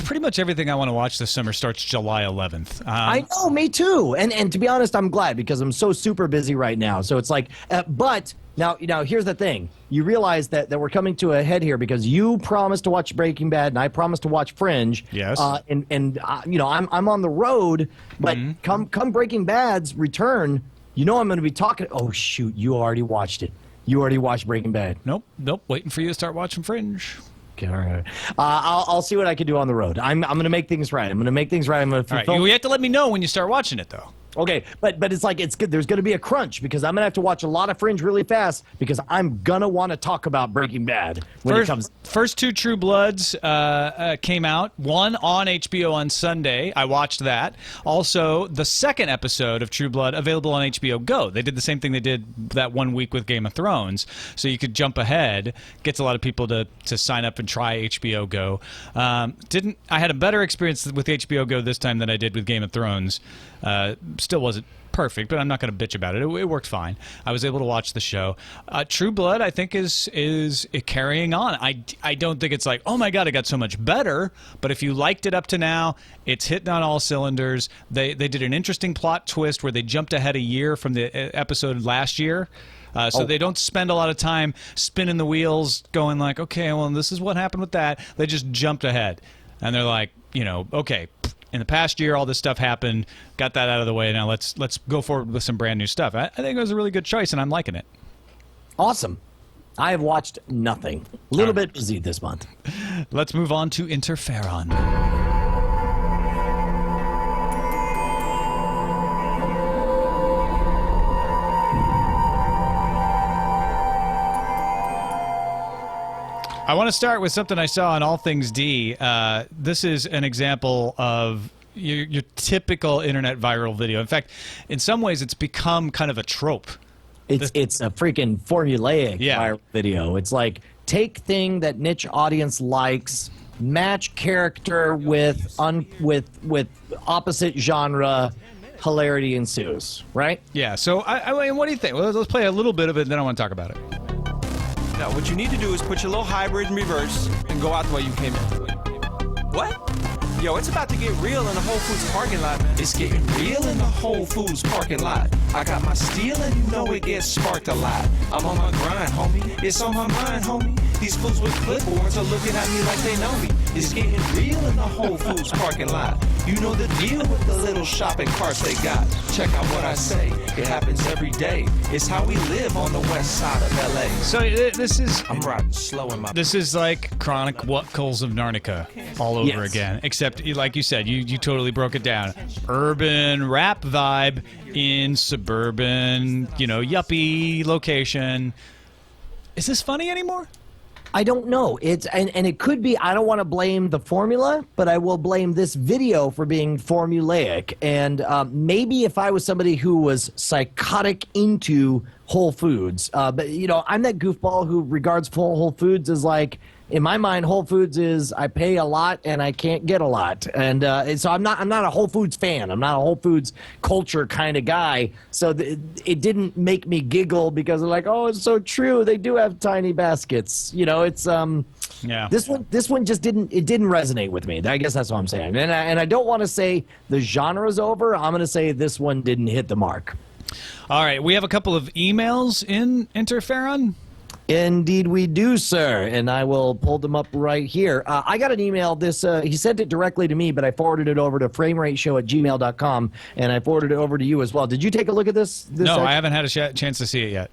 Pretty much everything I want to watch this summer starts July 11th. I know, me too. And to be honest, I'm glad because I'm so super busy right now. So it's like, but now here's the thing. You realize that we're coming to a head here because you promised to watch Breaking Bad and I promised to watch Fringe. Yes. I'm on the road, but come Breaking Bad's return, I'm going to be talking. Oh shoot, you already watched it. You already watched Breaking Bad. Nope. Waiting for you to start watching Fringe. Okay, all right. I'll see what I can do on the road. I'm going to make things right. I'm going to make things right. I'm going to. All right. You have to let me know when you start watching it, though. Okay, but it's like it's good. There's going to be a crunch because I'm going to have to watch a lot of Fringe really fast because I'm going to want to talk about Breaking Bad when it comes. First two True Bloods came out. One on HBO on Sunday. I watched that. Also, the second episode of True Blood available on HBO Go. They did the same thing they did that 1 week with Game of Thrones, so you could jump ahead. Gets a lot of people to sign up and try HBO Go. I had a better experience with HBO Go this time than I did with Game of Thrones. Still wasn't perfect, but I'm not going to bitch about it. It worked fine. I was able to watch the show. True Blood, I think, is carrying on. I don't think it's like, oh my god, it got so much better. But if you liked it up to now, it's hitting on all cylinders. They did an interesting plot twist where they jumped ahead a year from the episode last year. So they don't spend a lot of time spinning the wheels, going like, okay, well, this is what happened with that. They just jumped ahead, and they're like, okay. In the past year, all this stuff happened. Got that out of the way. Now let's go forward with some brand new stuff. I think it was a really good choice, and I'm liking it. Awesome. I have watched nothing. A little bit busy this month. Let's move on to Interferon. I want to start with something I saw on All Things D. This is an example of your typical internet viral video. In fact, in some ways, it's become kind of a trope. It's a freaking formulaic viral video. It's like take thing that niche audience likes, match character with opposite genre. Hilarity ensues, right? Yeah. So, I mean, what do you think? Well, let's play a little bit of it, and then I want to talk about it. Now, what you need to do is put your little hybrid in reverse and go out the way you came in. What? Yo, it's about to get real in the Whole Foods parking lot, man. It's getting real in the Whole Foods parking lot. I got my steel and you know it gets sparked a lot. I'm on my grind, homie. It's on my mind, homie. These fools with clipboards are looking at me like they know me. It's getting real in the Whole Foods parking lot. You know the deal with the little shopping carts they got. Check out what I say. It happens every day. It's how we live on the west side of LA. So this is... I'm riding slow in my... This is like Chronicles of Narnica all over again. Except, like you said, you totally broke it down. Urban rap vibe in suburban, yuppie location. Is this funny anymore? I don't know. And it could be. I don't want to blame the formula, but I will blame this video for being formulaic. And maybe if I was somebody who was psychotic into Whole Foods, but I'm that goofball who regards Whole Foods as like, in my mind, Whole Foods is I pay a lot and I can't get a lot, and so I'm not a Whole Foods fan. I'm not a Whole Foods culture kind of guy. So it didn't make me giggle because they're like, oh, it's so true. They do have tiny baskets. It's yeah. This one just didn't resonate with me. I guess that's what I'm saying. And I don't want to say the genre's over. I'm going to say this one didn't hit the mark. All right, we have a couple of emails in Interferon. Indeed we do, sir, and I will pull them up right here. I got an email. He sent it directly to me, but I forwarded it over to framerateshow@gmail.com, and I forwarded it over to you as well. Did you take a look at this? No, I haven't had a chance to see it yet.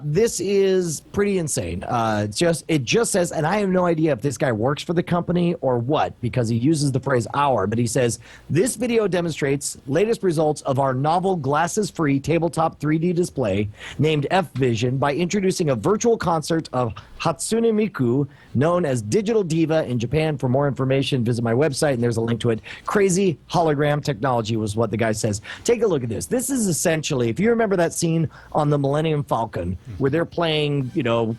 This is pretty insane. It just says, and I have no idea if this guy works for the company or what, because he uses the phrase "our," but he says, this video demonstrates latest results of our novel glasses-free tabletop 3D display named F-Vision by introducing a virtual concert of Hatsune Miku, known as Digital Diva in Japan. For more information, visit my website, and there's a link to it. Crazy hologram technology was what the guy says. Take a look at this. This is essentially, if you remember that scene on the Millennium Falcon, where they're playing,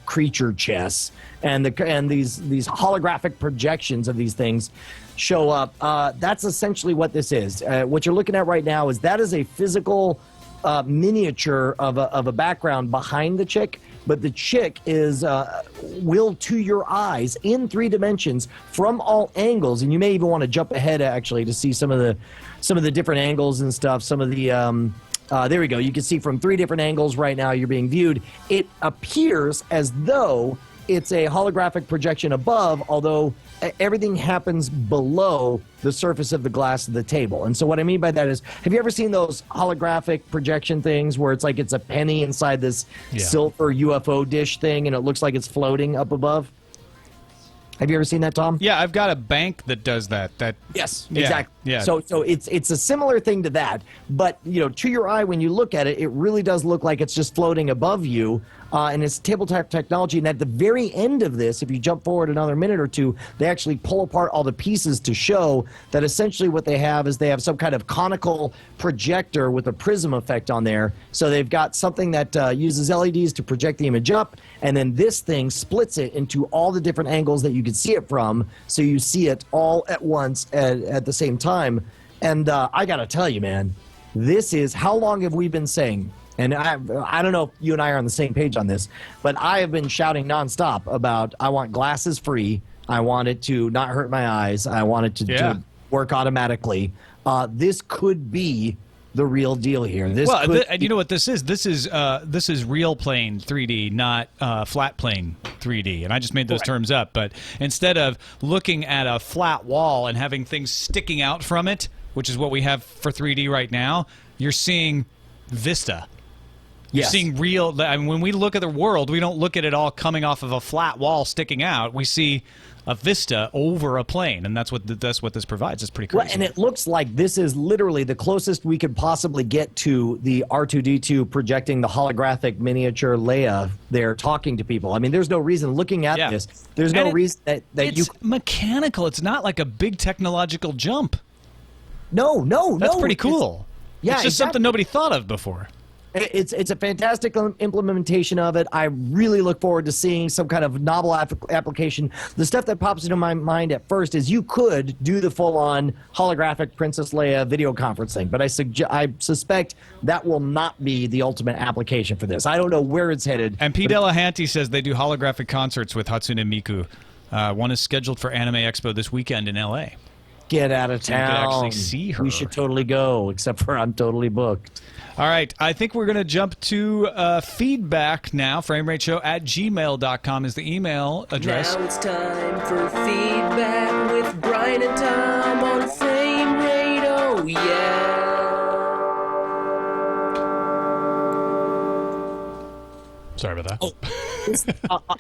creature chess, and these holographic projections of these things show up. That's essentially what this is. What you're looking at right now is a physical miniature of a background behind the chick. but the chick is will to your eyes in 3 dimensions from all angles, and you may even want to jump ahead actually to see some of the different angles and stuff. Some of the there we go. You can see from 3 different angles right now you're being viewed. It appears as though it's a holographic projection above, although everything happens below the surface of the glass of the table. And so what I mean by that is, have you ever seen those holographic projection things where it's like it's a penny inside this silver UFO dish thing and it looks like it's floating up above? Have you ever seen that, Tom? Yeah, I've got a bank that does that. Yes, yeah, exactly. Yeah. So it's a similar thing to that, but to your eye when you look at it, it really does look like it's just floating above you, and it's tabletop technology. And at the very end of this, if you jump forward another minute or two, they actually pull apart all the pieces to show that essentially what they have is they have some kind of conical projector with a prism effect on there. So they've got something that uses LEDs to project the image up, and then this thing splits it into all the different angles that you can see it from, so you see it all at once at the same time. And I gotta tell you, man, this is, how long have we been saying, and I don't know if you and I are on the same page on this, but I have been shouting nonstop about, I want glasses free, I want it to not hurt my eyes, I want it to work automatically. This could be the real deal here. And you know what this is? This is real plane 3D, not flat plane 3D. And I just made those terms up. But instead of looking at a flat wall and having things sticking out from it, which is what we have for 3D right now, you're seeing vista. You're seeing real. I mean, when we look at the world, we don't look at it all coming off of a flat wall sticking out. We see a vista over a plane, and that's what this provides. It's pretty crazy. Well, and it looks like this is literally the closest we could possibly get to the R2-D2 projecting the holographic miniature Leia there talking to people. I mean, there's no reason looking at this. There's no reason that it's mechanical. It's not like a big technological jump. No. That's pretty cool. It's just something nobody thought of before. It's a fantastic implementation of it. I really look forward to seeing some kind of novel application. The stuff that pops into my mind at first is you could do the full-on holographic Princess Leia video conferencing, but I suspect that will not be the ultimate application for this. I don't know where it's headed. And P. Delahanty says they do holographic concerts with Hatsune Miku. One is scheduled for Anime Expo this weekend in L.A. Get out of town. You could actually see her. We should totally go, except for I'm totally booked. All right, I think we're going to jump to feedback now. FrameRateShow@gmail.com is the email address. Now it's time for feedback with Brian and Tom on Frame Rate. Oh, yeah. Sorry about that.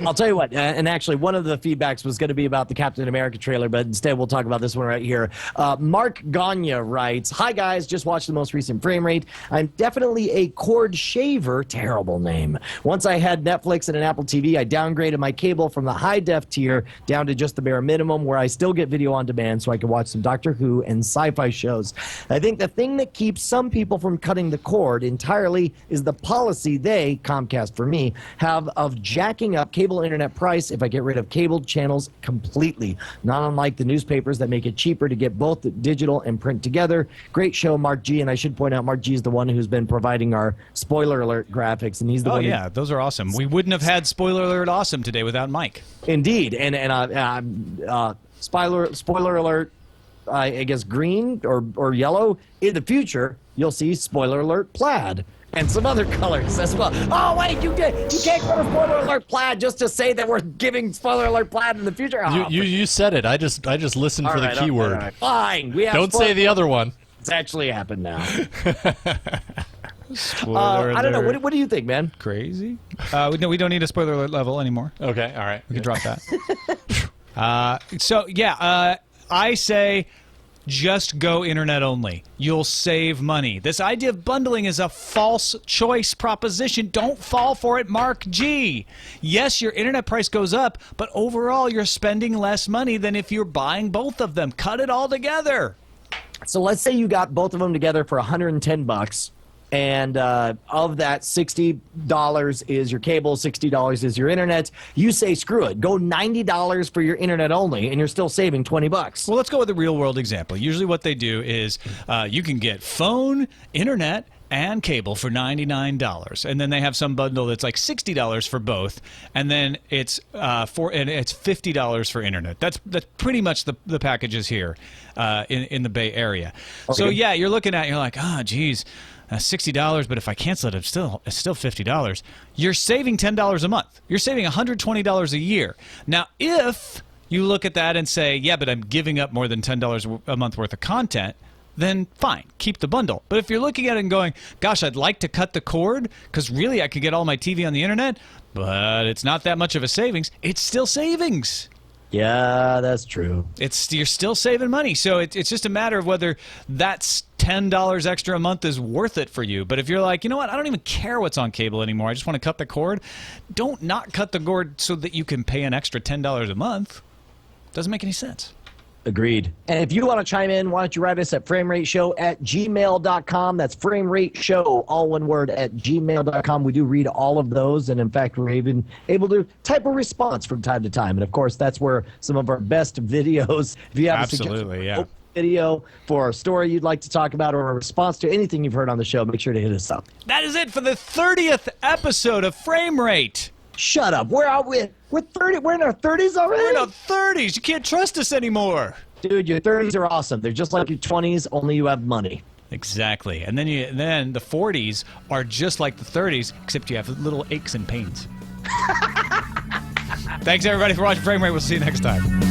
I'll tell you what, and actually one of the feedbacks was going to be about the Captain America trailer, but instead we'll talk about this one right here. Mark Gagne writes, "Hi guys, just watched the most recent Frame Rate. I'm definitely a cord shaver," terrible name. "Once I had Netflix and an Apple TV, I downgraded my cable from the high def tier down to just the bare minimum where I still get video on demand so I can watch some Doctor Who and sci-fi shows. I think the thing that keeps some people from cutting the cord entirely is the policy they, Comcast for me, have of jacking up cable internet price if I get rid of cable channels completely. Not unlike the newspapers that make it cheaper to get both digital and print together. Great show, Mark G." And I should point out, Mark G is the one who's been providing our spoiler alert graphics, and he's the one. Oh yeah, those are awesome. We wouldn't have had spoiler alert awesome today without Mike. Indeed, and spoiler alert. I guess green or yellow. In the future, you'll see spoiler alert plaid. And some other colors as well. Oh wait, you can't go to spoiler alert plaid just to say that we're giving spoiler alert plaid in the future. Oh, you said it. I just listened for the keyword. All right. Fine. We have Don't say the other one. It's actually happened now. I don't know. What do you think, man? Crazy. No, we don't need a spoiler alert level anymore. Okay. All right. We can drop that. I say, just go internet only. You'll save money. This idea of bundling is a false choice proposition. Don't fall for it, Mark G. Yes, your internet price goes up, but overall you're spending less money than if you're buying both of them. Cut it all together. So let's say you got both of them together for $110. And of that, $60 is your cable, $60 is your internet. You say, screw it, go $90 for your internet only, and you're still saving $20. Well, let's go with a real-world example. Usually what they do is you can get phone, internet, and cable for $99, and then they have some bundle that's like $60 for both, and then it's $50 for internet. That's pretty much the packages here in the Bay Area. Okay. So yeah, you're looking at, you're like, geez, $60, but if I cancel it, it's still $50. You're saving $10 a month. You're saving $120 a year. Now, if you look at that and say, yeah, but I'm giving up more than $10 a month worth of content, then fine, keep the bundle. But if you're looking at it and going, gosh, I'd like to cut the cord because really I could get all my TV on the internet, but it's not that much of a savings, it's still savings. Yeah, that's true. You're still saving money. So it's just a matter of whether that's $10 extra a month is worth it for you. But if you're like, you know what, I don't even care what's on cable anymore, I just want to cut the cord, don't not cut the cord so that you can pay an extra $10 a month. Doesn't make any sense. Agreed. And if you want to chime in, why don't you write us at framerateshow@gmail.com. That's framerateshow, all one word, @gmail.com. We do read all of those, and in fact, we're even able to type a response from time to time. And of course, that's where some of our best videos, if you have a suggestion, video for a story you'd like to talk about or a response to anything you've heard on the show, make sure to hit us up. That is it for the 30th episode of Frame Rate. Shut up. We're out with. We're 30. We're in our 30s already? We're in our 30s. You can't trust us anymore. Dude, your 30s are awesome. They're just like your 20s, only you have money. Exactly. And then the 40s are just like the 30s, except you have little aches and pains. Thanks, everybody, for watching Frame Rate. We'll see you next time.